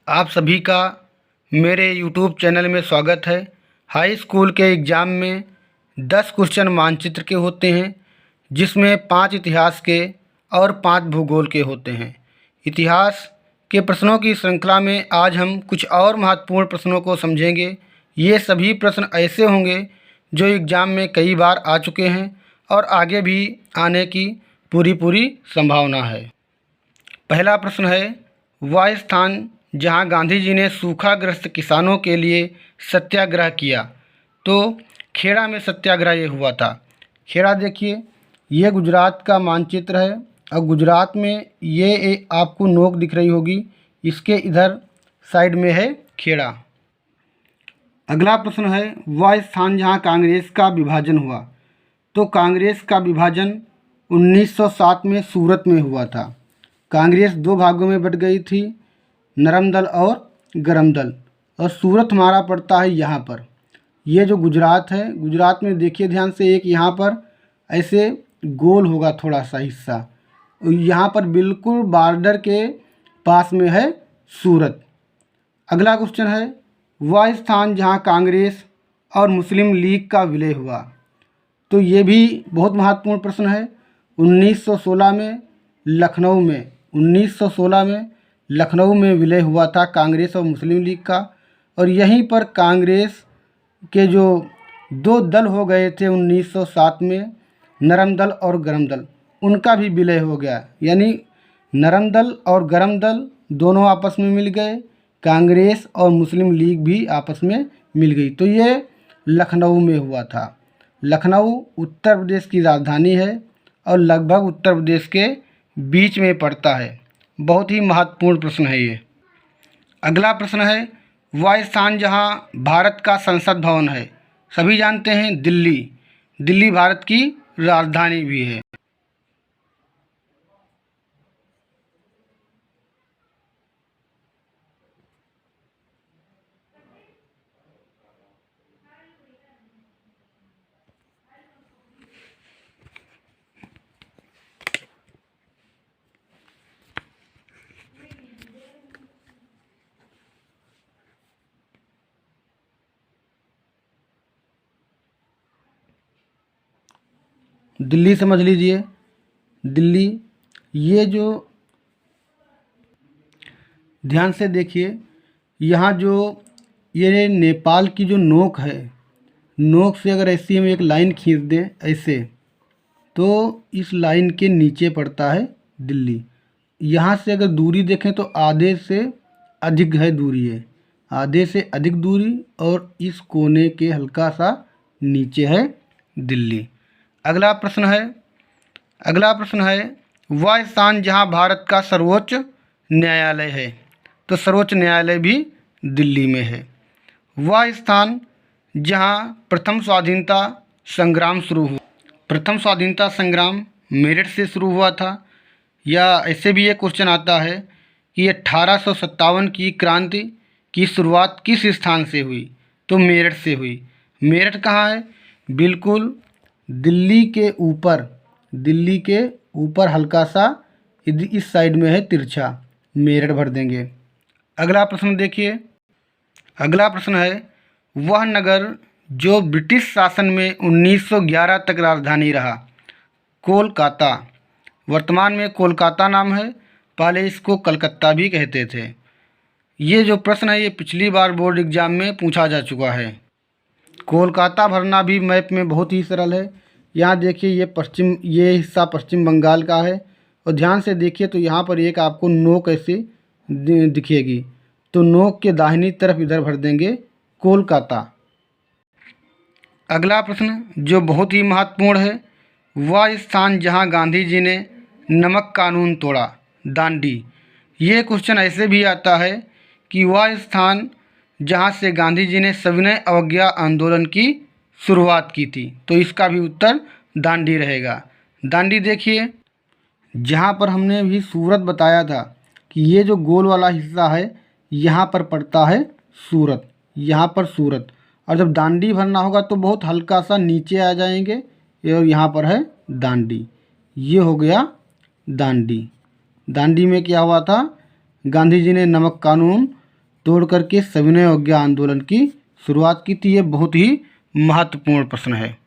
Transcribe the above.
आप सभी का मेरे यूट्यूब चैनल में स्वागत है। हाई स्कूल के एग्ज़ाम में 10 क्वेश्चन मानचित्र के होते हैं, जिसमें 5 इतिहास के और 5 भूगोल के होते हैं। इतिहास के प्रश्नों की श्रृंखला में आज हम कुछ और महत्वपूर्ण प्रश्नों को समझेंगे। ये सभी प्रश्न ऐसे होंगे जो एग्ज़ाम में कई बार आ चुके हैं और आगे भी आने की पूरी संभावना है। पहला प्रश्न है, वह स्थान जहां गांधी जी ने सूखाग्रस्त किसानों के लिए सत्याग्रह किया। तो खेड़ा में सत्याग्रह ये हुआ था। खेड़ा देखिए, ये गुजरात का मानचित्र है और गुजरात में ये आपको नोक दिख रही होगी, इसके इधर साइड में है खेड़ा। अगला प्रश्न है, वह स्थान जहां कांग्रेस का विभाजन हुआ। तो कांग्रेस का विभाजन 1907 में सूरत में हुआ था। कांग्रेस 2 भागों में बट गई थी, नरम दल और गरम दल, और सूरत हमारा पड़ता है यहाँ पर। ये जो गुजरात है, गुजरात में देखिए ध्यान से, एक यहाँ पर ऐसे गोल होगा थोड़ा सा हिस्सा, यहाँ पर बिल्कुल बॉर्डर के पास में है सूरत। अगला क्वेश्चन है, वह स्थान जहाँ कांग्रेस और मुस्लिम लीग का विलय हुआ। तो ये भी बहुत महत्वपूर्ण प्रश्न है। 1916 में लखनऊ में 1916 में लखनऊ में विलय हुआ था कांग्रेस और मुस्लिम लीग का, और यहीं पर कांग्रेस के जो 2 दल हो गए थे 1907 में, नरम दल और गरम दल, उनका भी विलय हो गया। यानी नरम दल और गरम दल दोनों आपस में मिल गए, कांग्रेस और मुस्लिम लीग भी आपस में मिल गई। तो ये लखनऊ में हुआ था। लखनऊ उत्तर प्रदेश की राजधानी है और लगभग उत्तर प्रदेश के बीच में पड़ता है। बहुत ही महत्वपूर्ण प्रश्न है ये। अगला प्रश्न है, वह स्थान जहाँ भारत का संसद भवन है। सभी जानते हैं दिल्ली। दिल्ली भारत की राजधानी भी है। दिल्ली समझ लीजिए। दिल्ली, ये जो ध्यान से देखिए, यहाँ जो ये नेपाल की जो नोक है, नोक से अगर ऐसी हम एक लाइन खींच दें ऐसे, तो इस लाइन के नीचे पड़ता है दिल्ली। यहाँ से अगर दूरी देखें तो आधे से अधिक है दूरी है, आधे से अधिक दूरी, और इस कोने के हल्का सा नीचे है दिल्ली। अगला प्रश्न है, वह स्थान जहाँ भारत का सर्वोच्च न्यायालय है। तो सर्वोच्च न्यायालय भी दिल्ली में है। वह स्थान जहाँ प्रथम स्वाधीनता संग्राम शुरू हुआ। प्रथम स्वाधीनता संग्राम मेरठ से शुरू हुआ था। या ऐसे भी एक क्वेश्चन आता है कि 1857 की क्रांति की शुरुआत किस स्थान से हुई। तो मेरठ से हुई। मेरठ कहाँ है? बिल्कुल दिल्ली के ऊपर हल्का सा इस साइड में है तिरछा, मेरठ भर देंगे। अगला प्रश्न देखिए। अगला प्रश्न है, वह नगर जो ब्रिटिश शासन में 1911 तक राजधानी रहा। कोलकाता। वर्तमान में कोलकाता नाम है, पहले इसको कलकत्ता भी कहते थे। ये जो प्रश्न है ये पिछली बार बोर्ड एग्जाम में पूछा जा चुका है। कोलकाता भरना भी मैप में बहुत ही सरल है। यहाँ देखिए, ये हिस्सा पश्चिम बंगाल का है, और ध्यान से देखिए तो यहाँ पर एक आपको नोक ऐसी दिखेगी, तो नोक के दाहिनी तरफ इधर भर देंगे कोलकाता। अगला प्रश्न जो बहुत ही महत्वपूर्ण है, वह स्थान जहाँ गांधी जी ने नमक कानून तोड़ा। दांडी। ये क्वेश्चन ऐसे भी आता है कि वह स्थान जहाँ से गांधी जी ने सविनय अवज्ञा आंदोलन की शुरुआत की थी। तो इसका भी उत्तर दांडी रहेगा। दांडी देखिए, जहाँ पर हमने भी सूरत बताया था कि ये जो गोल वाला हिस्सा है यहाँ पर पड़ता है सूरत, यहाँ पर सूरत, और जब दांडी भरना होगा तो बहुत हल्का सा नीचे आ जाएंगे, और यहाँ पर है दांडी। ये हो गया दांडी। दांडी में क्या हुआ था? गांधी जी ने नमक कानून तोड़ करके सविनय अवज्ञा आंदोलन की शुरुआत की थी? ये बहुत ही महत्वपूर्ण प्रश्न है।